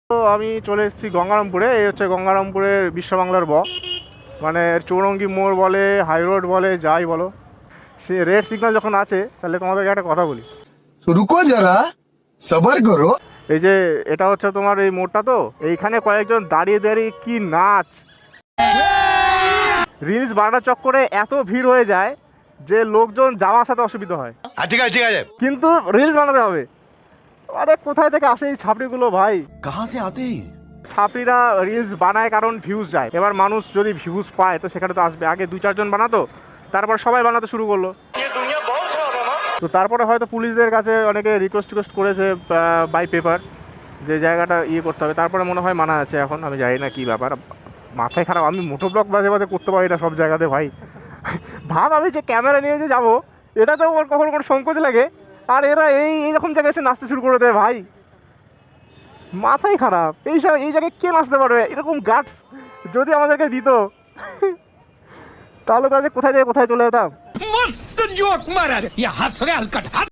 তো আমি চলে এসেছি গঙ্গারামপুরে। এই হচ্ছে গঙ্গারামপুরের বিশ্ব বাংলার মানে চৌরঙ্গি মোড় বলে, হাই রোড বলে, যাই বলো, সে রেড সিগন্যাল যখন আছে তাহলে তোমাদেরকে একটা কথা বলি। रुको जरा सबर करो। এই যে এটা হচ্ছে তোমার এই মোড়টা, তো এইখানে কয়েকজন দাঁড়িয়ে দাঁড়িয়ে কি নাচ, রিলস বানানোর চক্করে এত ভিড় হয়ে যায় যে লোকজন যাওয়া আসাতে অসুবিধা হয়, ঠিক আছে ঠিক আছে। কিন্তু রিলস বানাতে হবে। আরে কোথায় থেকে আসে এই ছাপড়িগুলো ভাই? कहाँ से आते हैं? ছাপড়িরা রিলস বানায় কারণ ভিউজ যায়। এবার মানুষ যদি ভিউজ পায় তো সেখানে তো আসবে। আগে 2-4 জন বানাতো, তারপর সবাই বানাতে শুরু করলো। তো তারপরে হয়তো পুলিশদের কাছে অনেকে রিকোয়েস্ট করেছে বাই পেপার যে জায়গাটা ইয়ে করতে হবে, তারপরে মনে হয় মানা আছে। এখন আমি জানি না কী ব্যাপার, মাথায় খারাপ। আমি মোটো ব্লগ মাঝে মাঝে করতে পারি না সব জায়গাতে ভাই। ভাব আমি যে ক্যামেরা নিয়ে যে যাবো, এটাতেও ওর কখনো কোনো সংকোচ লাগে, আর এরা এইরকম জায়গায় এসে নাচতে শুরু করে দেয় ভাই। মাথাই খারাপ। এই জায়গায় কে নাচতে পারবে? এরকম গার্ডস যদি আমাদেরকে দিত তাহলে তো আজ কোথায় থেকে কোথায় চলে যেতাম। मस्त जोक मारा रे, ये हंस रे हलकट।